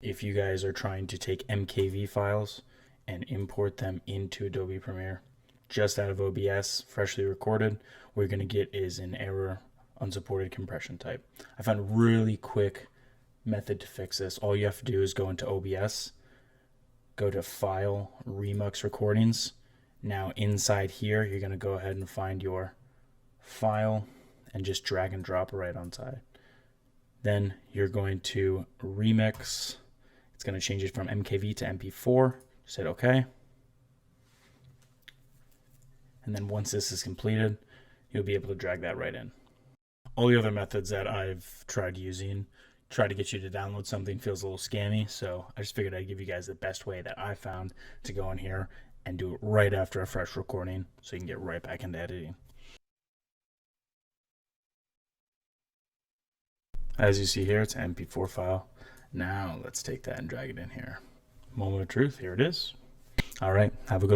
if you guys are trying to take MKV files and import them into Adobe Premiere just out of OBS, freshly recorded, what you're going to get is an error unsupported compression type. I found a really quick method to fix this. All you have to do is go into OBS, go to File, Remux Recordings. Now inside here, you're going to go ahead and find your file and just drag and drop right on side. Then you're going to remix. It's going to change it from MKV to MP4. Just hit OK. And then once this is completed, you'll be able to drag that right in. All the other methods that I've tried using try to get you to download something feels a little scammy, so I just figured I'd give you guys the best way that I found to go in here and do it right after a fresh recording so you can get right back into editing. As you see here, it's an MP4 file. Now let's take that and drag it in here. Moment of truth, here it is. All right, have a good